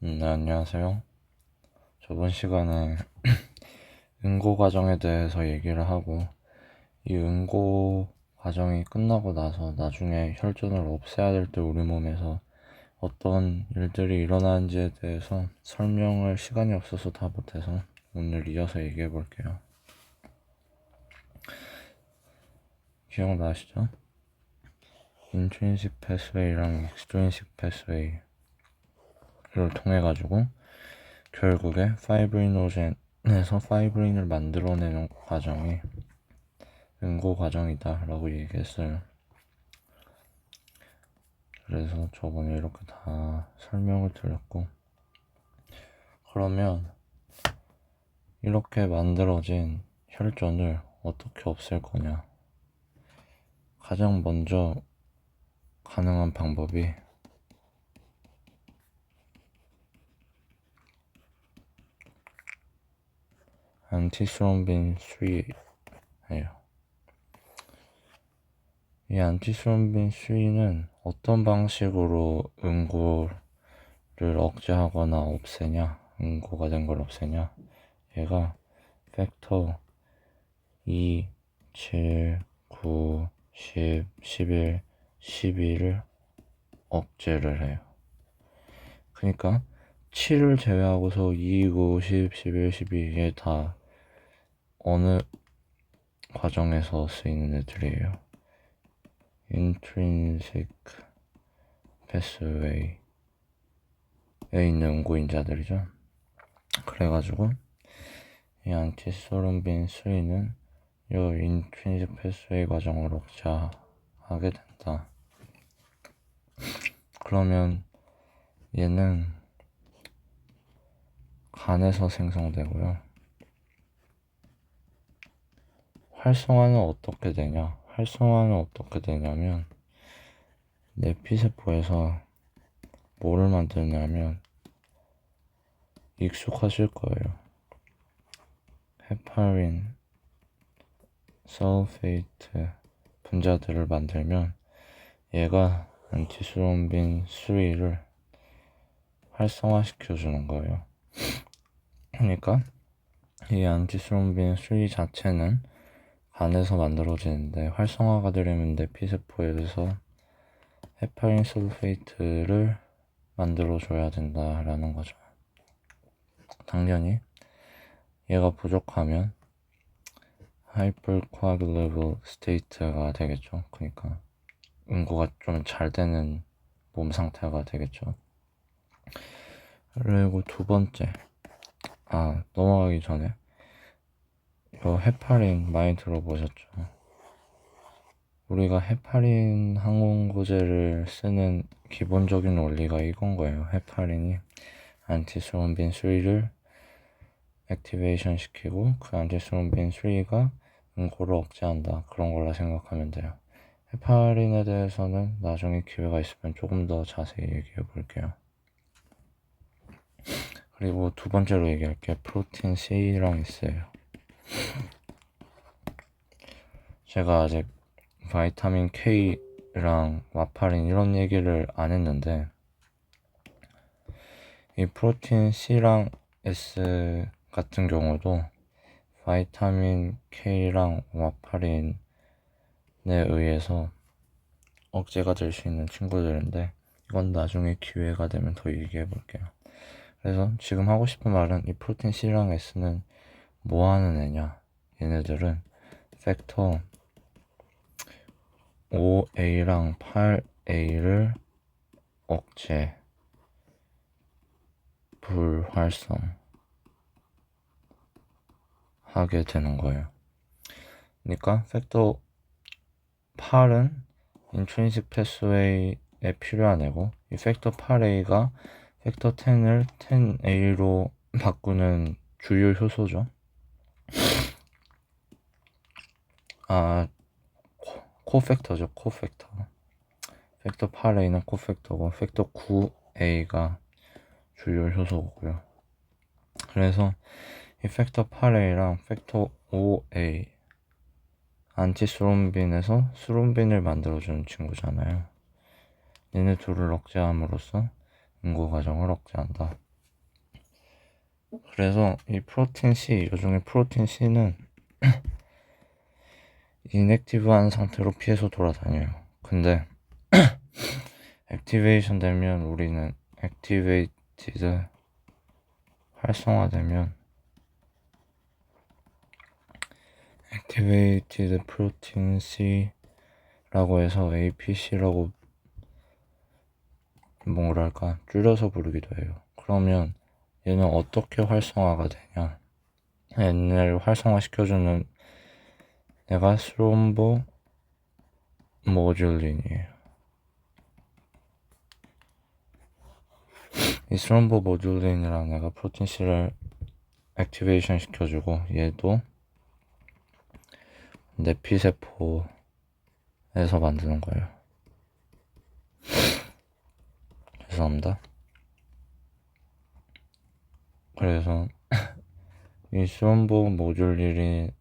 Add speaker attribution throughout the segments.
Speaker 1: 네, 안녕하세요. 저번 시간에 응고 과정에 대해서 얘기를 하고, 이 응고 과정이 끝나고 나서 나중에 혈전을 없애야 될 때 우리 몸에서 어떤 일들이 일어나는지에 대해서 설명을 시간이 없어서 다 못해서 오늘 이어서 얘기해 볼게요. 기억나시죠? 인트린식 패스웨이랑 익스트린식 패스웨이를 통해 가지고 결국에 파이브리노젠에서 파이브린을 만들어내는 과정이 응고 과정이다 라고 얘기했어요. 그래서 저번에 이렇게 다 설명을 드렸고, 그러면 이렇게 만들어진 혈전을 어떻게 없앨 거냐? 가장 먼저 가능한 방법이 안티스롬빈 3예요. 이 안티스롬빈 3는 어떤 방식으로 응고를 억제하거나 없애냐, 응고가 된 걸 없애냐? 얘가 팩터 2, 7, 9, 10, 11, 12를 억제를 해요. 그러니까 7을 제외하고서 2, 9, 10, 11, 12에 다 어느 과정에서 쓰이는 애들이에요. Intrinsic Pathway에 있는 응고인자들이죠. 그래가지고 이 안티소름빈 3는 이 Intrinsic Pathway 과정을 억제하게 된다. 그러면 얘는 간에서 생성되고요. 활성화는 어떻게 되냐면 내피세포에서 뭐를 만드냐면 익숙하실 거예요. 헤파린, 설페이트 분자들을 만들면 얘가 안티스롬빈 3를 활성화시켜주는 거예요. 그러니까 이 안티스롬빈 3 자체는 간에서 만들어지는데 활성화가 되려면 내피세포에서 헤파린 설페이트를 만들어줘야 된다라는 거죠. 당연히 얘가 부족하면 하이퍼코아귤레이블 스테이트가 되겠죠. 그러니까 응고가 좀 잘 되는 몸 상태가 되겠죠. 그리고 두 번째, 넘어가기 전에 이거 헤파린 많이 들어보셨죠? 우리가 헤파린 항원고제를 쓰는 기본적인 원리가 이건 거예요. 헤파린이 안티스롬빈 3를 액티베이션 시키고 그 안티스롬빈 3가 응고를 억제한다. 그런 걸로 생각하면 돼요. 헤파린에 대해서는 나중에 기회가 있으면 조금 더 자세히 얘기해 볼게요. 그리고 두 번째로 얘기할게 프로틴 C랑 있어요. 제가 아직 바이타민 K랑 와파린 이런 얘기를 안 했는데 이 프로틴 C랑 S 같은 경우도 바이타민 K랑 와파린에 의해서 억제가 될 수 있는 친구들인데 이건 나중에 기회가 되면 더 얘기해 볼게요. 그래서 지금 하고 싶은 말은 이 프로틴 C랑 S는 뭐 하는 애냐? 얘네들은 팩터 5A랑 8A를 억제, 불활성하게 되는 거예요. 그러니까 팩터 8은 인트린식 패스웨이에 필요한 애고 이 팩터 8A가 팩터 10을 10A로 바꾸는 주요 효소죠. 코팩터죠. 코팩터. 팩터 8A는 코팩터고 팩터 9A가 주요 효소고요. 그래서 이 팩터 8A랑 팩터 5A 안티스롬빈에서 스롬빈을 만들어주는 친구잖아요. 얘네 둘을 억제함으로써 응고 과정을 억제한다. 그래서 이 프로틴 C, 요중에 프로틴 C는 인액티브한 상태로 피해서 돌아다녀요. 근데 액티베이션 되면 우리는 액티베이티드 활성화되면 액티베이티드 프로틴 C라고 해서 APC라고 뭐랄까 줄여서 부르기도 해요. 그러면 얘는 어떻게 활성화가 되냐? 얘를 활성화시켜주는 애가 스롬보 모듈린이에요. 이 스롬보 모듈린이라는 애가 프로틴 C를 액티베이션 시켜주고 얘도 내피세포에서 만드는 거예요. 죄송합니다. 그래서 이 스롬보 모듈린이라는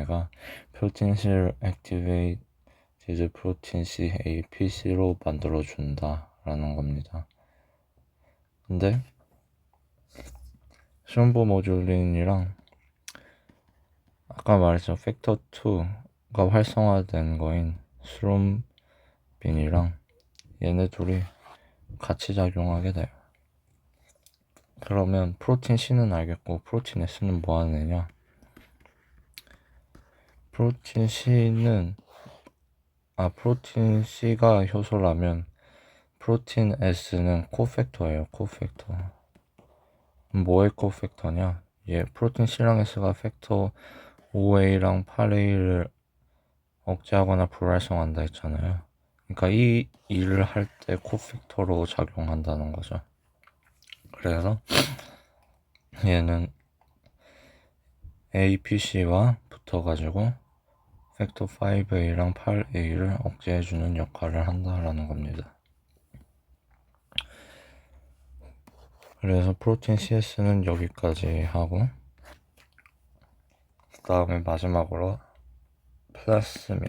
Speaker 1: 애가 프로틴 C를 액티베이티드 프로틴 C APC로 만들어준다 라는 겁니다. 근데 스롬보 모듈린이랑 아까 말했죠 팩터 2가 활성화된 거인 스롬빈이랑 얘네 둘이 같이 작용하게 돼요. 그러면 프로틴 C는 알겠고 프로틴 S는 뭐 하는 애냐? 프로틴 C가 효소라면 프로틴 S는 코팩터예요. 코팩터. 뭐의 코팩터냐? 얘 프로틴 C랑 S가 팩터 5A랑 8A를 억제하거나 불활성화한다 했잖아요. 그러니까 이 일을 할 때 코팩터로 작용한다는 거죠. 그래서 얘는 APC와 붙어가지고 팩터 5A랑 8A를 억제해주는 역할을 한다라는 겁니다. 그래서 프로틴 CS는 여기까지 하고 그 다음에 마지막으로 플라스민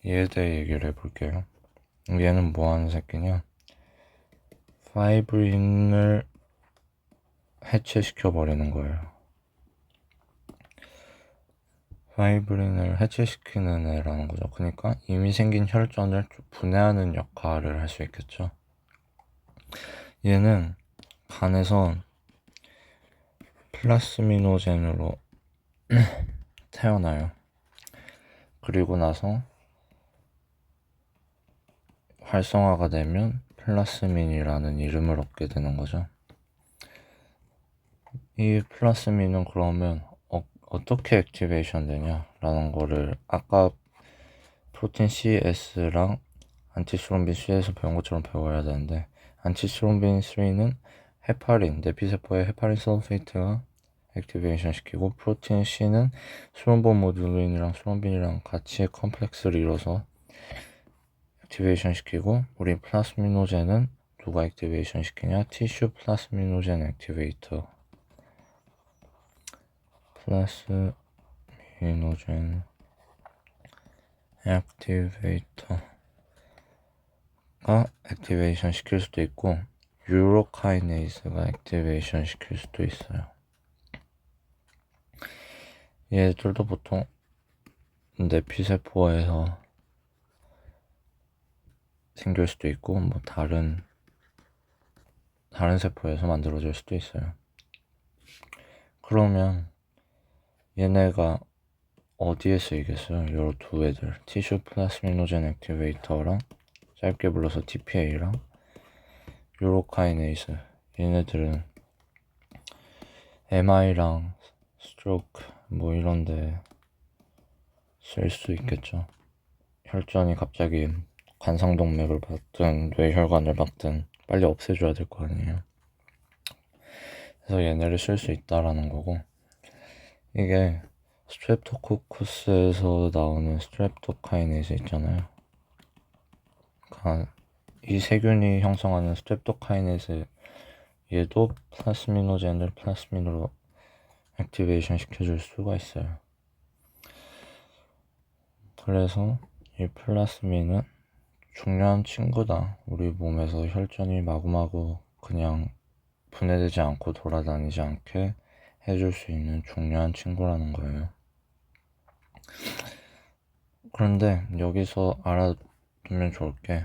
Speaker 1: 얘에 대해 얘기를 해볼게요. 얘는 뭐하는 새끼냐? 파이브린을 해체시켜버리는 거예요. 파이브린을 해체시키는 애라는 거죠. 그러니까 이미 생긴 혈전을 분해하는 역할을 할 수 있겠죠. 얘는 간에서 플라스미노젠으로 태어나요. 그리고 나서 활성화가 되면 플라스민이라는 이름을 얻게 되는 거죠. 이 플라스민은 그러면 어떻게 액티베이션 되냐 라는 거를 아까 프로틴 CS랑 안티스롬빈 C에서 배운 것처럼 배워야 되는데 안티스롬빈 3는 헤파린, 내피세포의 헤파린 설페이트가 액티베이션 시키고 프로틴 C는 스롬보 모듈린이랑 스롬빈이랑 같이 컴플렉스를 이뤄서 액티베이션 시키고 우리 플라스미노젠은 누가 액티베이션 시키냐? 티슈 플라스미노젠 액티베이터 플라스미노젠 액티베이터가 액티베이션 시킬 수도 있고 유로카이네이스가 액티베이션 시킬 수도 있어요. 얘들도 보통 내피세포에서 생길 수도 있고 뭐 다른 세포에서 만들어질 수도 있어요. 그러면 얘네가 어디에 쓰이겠어요? 요 두 애들 티슈 플라스미노젠 액티베이터랑 짧게 불러서 TPA랑 유로카이네이스 얘네들은 MI랑 스트로크 뭐 이런데 쓸 수 있겠죠. 혈전이 갑자기 관상동맥을 막든 뇌혈관을 막든 빨리 없애줘야 될 거 아니에요. 그래서 얘네를 쓸 수 있다라는 거고 이게 스트랩토코쿠스에서 나오는 스트랩토카이네이즈 있잖아요. 그러니까 이 세균이 형성하는 스트랩토카이네이즈 얘도 플라스미노젠을 플라스민으로 액티베이션 시켜줄 수가 있어요. 그래서 이 플라스민은 중요한 친구다. 우리 몸에서 혈전이 마구마구 그냥 분해되지 않고 돌아다니지 않게 해줄 수 있는 중요한 친구라는 거예요. 그런데 여기서 알아두면 좋을 게,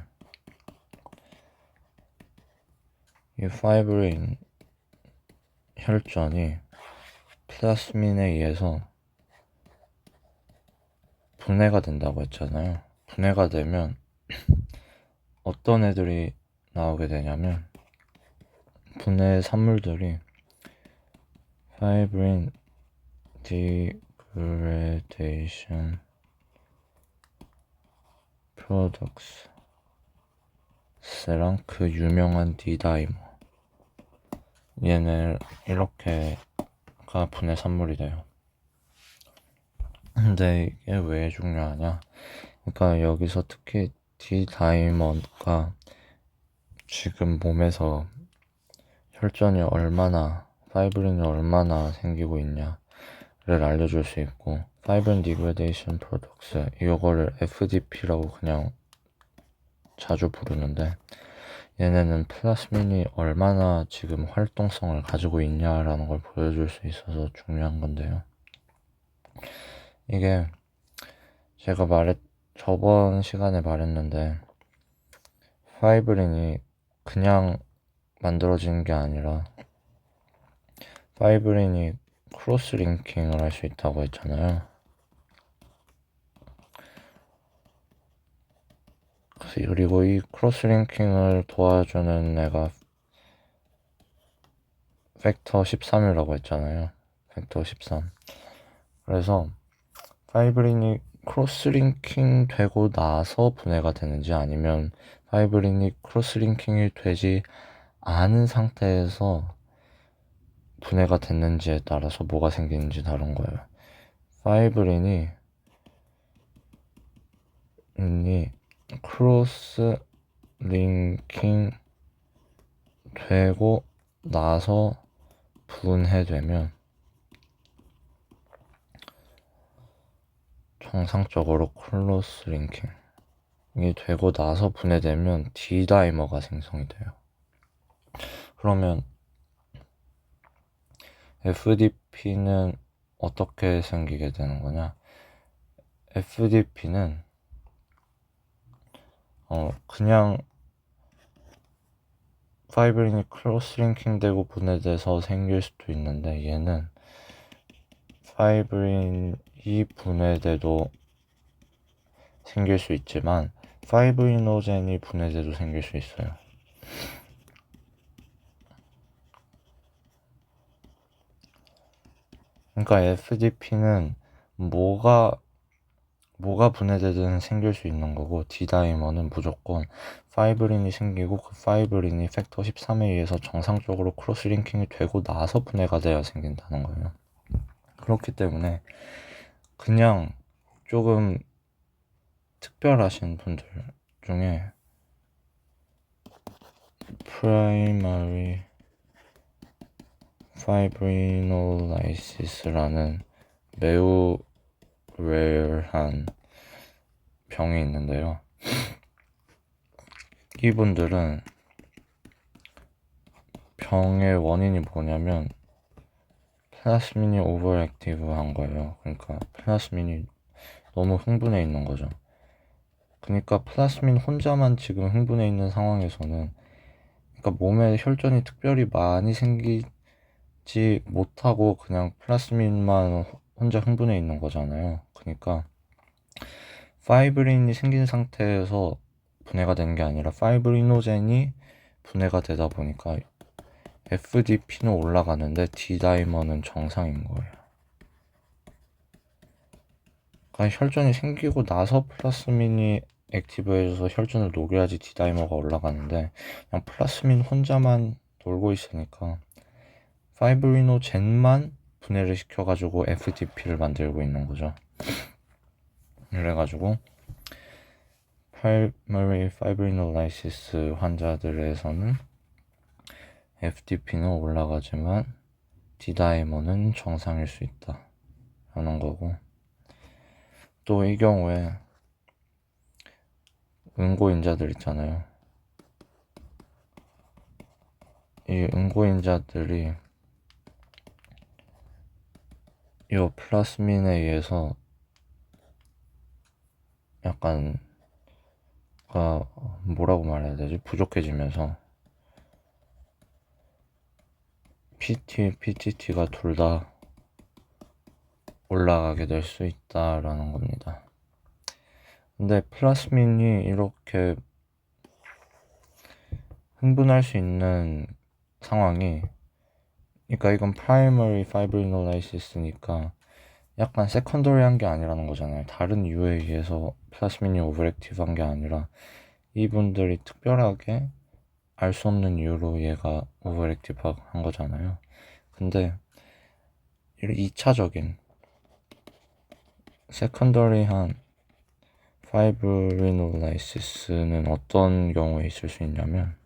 Speaker 1: 이 파이브린 혈전이 플라스민에 의해서 분해가 된다고 했잖아요. 분해가 되면 어떤 애들이 나오게 되냐면, 분해 산물들이 fibrin degradation products랑 그 유명한 디다이머, 얘네 이렇게가 분해 산물이 돼요. 근데 이게 왜 중요하냐? 그러니까 여기서 특히 디다이머가 지금 몸에서 혈전이 얼마나, 파이브린이 얼마나 생기고 있냐를 알려줄 수 있고, Fibrin Degradation Products, 이거를 FDP라고 그냥 자주 부르는데, 얘네는 플라스민이 얼마나 지금 활동성을 가지고 있냐라는 걸 보여줄 수 있어서 중요한 건데요. 이게 제가 저번 시간에 말했는데, 파이브린이 그냥 만들어지는 게 아니라 파이브린이 크로스 링킹을 할 수 있다고 했잖아요. 그리고 이 크로스 링킹을 도와주는 애가 팩터 13이라고 했잖아요. 팩터 13. 그래서 파이브린이 크로스 링킹 되고 나서 분해가 되는지, 아니면 파이브린이 크로스 링킹이 되지 않은 상태에서 분해가 됐는지에 따라서 뭐가 생기는지 다른 거예요. 파이브린이 크로스 링킹 되고 나서 분해되면 정상적으로 크로스 링킹이 되고 나서 분해되면 디다이머가 생성이 돼요. 그러면 FDP는 어떻게 생기게 되는 거냐? FDP는 그냥 파이브린이 크로스 링킹 되고 분해돼서 생길 수도 있는데, 얘는 파이브린이 분해돼도 생길 수 있지만 파이브리노젠이 분해돼도 생길 수 있어요. 그러니까 FDP는 뭐가 분해되든 생길 수 있는 거고, 디다이머는 무조건 파이브린이 생기고 그 파이브린이 팩터 13에 의해서 정상적으로 크로스 링킹이 되고 나서 분해가 돼야 생긴다는 거예요. 그렇기 때문에 그냥 조금 특별하신 분들 중에 primary fibrinolysis라는 매우 rare한 병이 있는데요. 이분들은 병의 원인이 뭐냐면 플라스민이 오버액티브한 거예요. 그러니까 플라스민이 너무 흥분해 있는 거죠. 그러니까 플라스민 혼자만 지금 흥분해 있는 상황에서는, 그러니까 몸에 혈전이 특별히 많이 생기지 못하고 그냥 플라스민만 혼자 흥분해 있는 거잖아요. 그러니까 파이브린이 생긴 상태에서 분해가 되는 게 아니라 파이브리노젠이 분해가 되다 보니까 FDP는 올라가는데 디다이머는 정상인 거예요. 그러니까 혈전이 생기고 나서 플라스민이 액티브해져서 혈전을 녹여야지 디다이머가 올라가는데, 그냥 플라스민 혼자만 놀고 있으니까 파이브리노젠만 분해를 시켜가지고 FDP를 만들고 있는 거죠. 그래가지고 primary fibrinolysis 환자들에서는 FDP는 올라가지만 디다이머는 정상일 수 있다 라는 거고, 또 이 경우에 응고인자들 있잖아요. 이 응고인자들이 이 플라스민에 의해서 약간 뭐라고 말해야 되지? 부족해지면서 PT, PTT가 둘 다 올라가게 될 수 있다라는 겁니다. 근데 플라스민이 이렇게 흥분할 수 있는 상황이, 그러니까 이건 primary fibrinolysis,니까 약간 세컨더리한 게 아니라는 거잖아요. 다른 이유에 의해서 플라스민이 오버액티브한 게 아니라 이분들이 특별하게 알 수 없는 이유로 얘가 오버액티브한 거잖아요. 근데 2차적인 세컨더리한 파이브리놀라이시스는 어떤 경우에 있을 수 있냐면,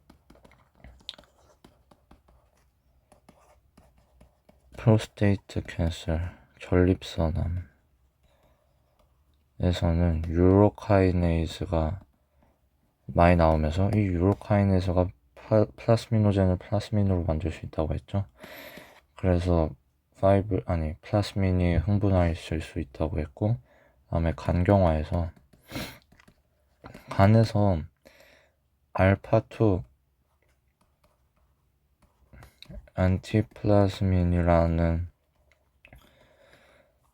Speaker 1: 프로스테이트 캔서, 전립선암에서는 유로카이네이즈가 많이 나오면서, 이 유로카이네이즈가 플라스미노젠을 플라스민으로 만들 수 있다고 했죠. 그래서 플라스민이 흥분할 수 있다고 했고, 다음에 간경화에서 간에서 알파2 안티플라스민이라는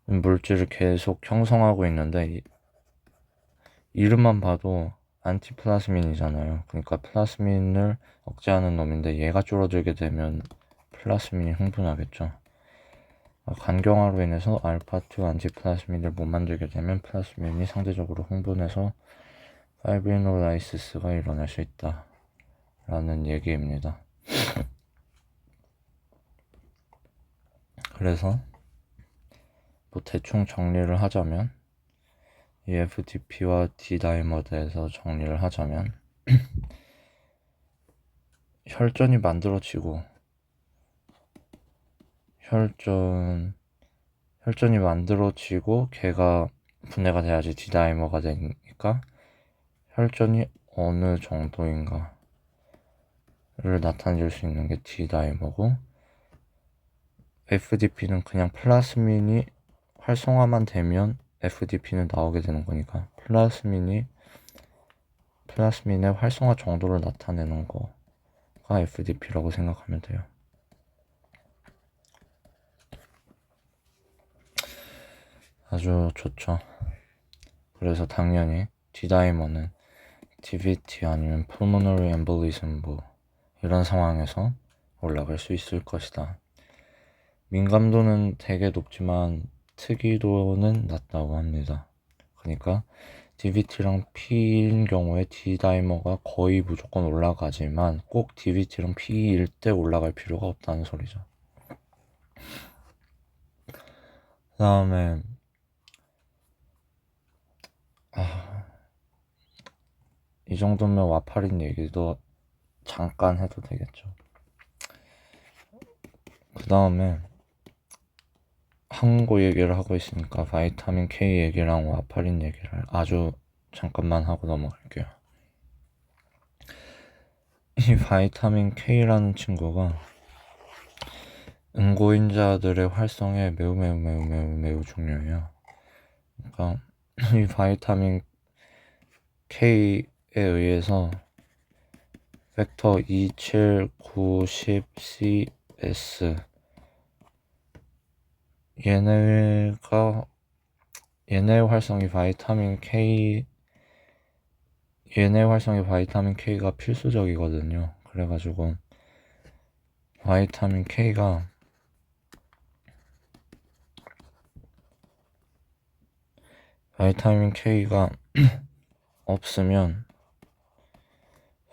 Speaker 1: 물질을 계속 형성하고 있는데, 이름만 봐도 안티플라스민이잖아요. 그러니까 플라스민을 억제하는 놈인데 얘가 줄어들게 되면 플라스민이 흥분하겠죠. 간경화로 인해서 알파2 안티플라스민을 못 만들게 되면 플라스민이 상대적으로 흥분해서 파이브리놀라이시스가 일어날 수 있다 라는 얘기입니다. 그래서 뭐 대충 정리를 하자면, 이 FTP와 D다이머드에서 정리를 하자면, 혈전이 만들어지고 혈전이 만들어지고 걔가 분해가 돼야지 D다이머가 되니까 혈전이 어느 정도인가를 나타낼 수 있는 게 D다이머고, FDP는 그냥 플라스민이 활성화만 되면 FDP는 나오게 되는 거니까 플라스민의 활성화 정도를 나타내는 거가 FDP라고 생각하면 돼요. 아주 좋죠. 그래서 당연히 D다이머는 DVT 아니면 pulmonary embolism 뭐 이런 상황에서 올라갈 수 있을 것이다. 민감도는 되게 높지만 특이도는 낮다고 합니다. 그러니까 DVT랑 P인 경우에 D다이머가 거의 무조건 올라가지만 꼭 DVT랑 P일 때 올라갈 필요가 없다는 소리죠. 그 다음에 이 정도면 와파린 얘기도 잠깐 해도 되겠죠. 그 다음에 항고 얘기를 하고 있으니까 바이타민 K 얘기랑 와파린 얘기를 아주 잠깐만 하고 넘어갈게요. 이 바이타민 K라는 친구가 응고인자들의 활성에 매우 중요해요. 그러니까 이 바이타민 K에 의해서 벡터 2790CS 얘네의 활성이 바이타민 K가 필수적이거든요. 그래가지고 바이타민 K가 없으면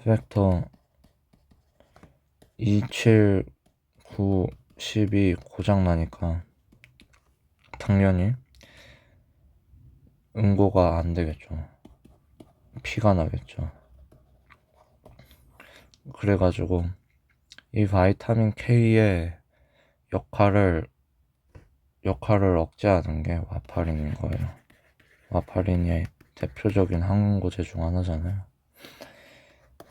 Speaker 1: 팩터 2790이 고장나니까 당연히 응고가 안 되겠죠. 피가 나겠죠. 그래가지고 이 바이타민 K의 역할을 억제하는 게 와파린인 거예요. 와파린이 대표적인 항응고제 중 하나잖아요.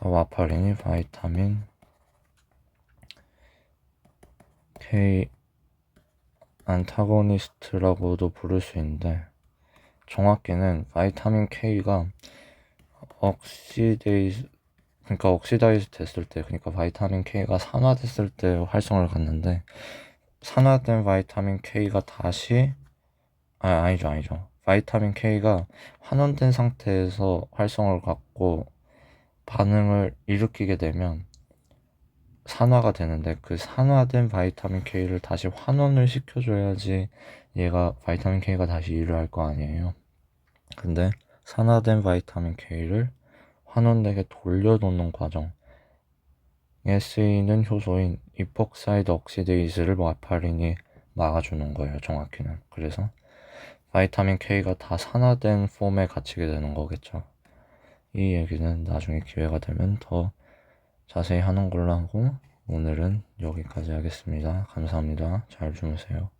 Speaker 1: 와파린이 바이타민 K 안타고니스트라고도 부를 수 있는데, 정확히는 바이타민 K가 옥시다이즈 됐을 때, 그러니까 바이타민 K가 산화됐을 때 활성을 갖는데, 산화된 바이타민 K가 다시 아니죠. 바이타민 K가 환원된 상태에서 활성을 갖고 반응을 일으키게 되면 산화가 되는데, 그 산화된 바이타민 K를 다시 환원을 시켜줘야지 얘가 바이타민 K가 다시 일을 할 거 아니에요. 근데 산화된 바이타민 K를 환원되게 돌려놓는 과정에 쓰이는 효소인 이폭사이드 억시데이즈를 와파린이 막아주는 거예요, 정확히는. 그래서 바이타민 K가 다 산화된 폼에 갇히게 되는 거겠죠. 이 얘기는 나중에 기회가 되면 더 자세히 하는 걸로 하고, 오늘은 여기까지 하겠습니다. 감사합니다. 잘 주무세요.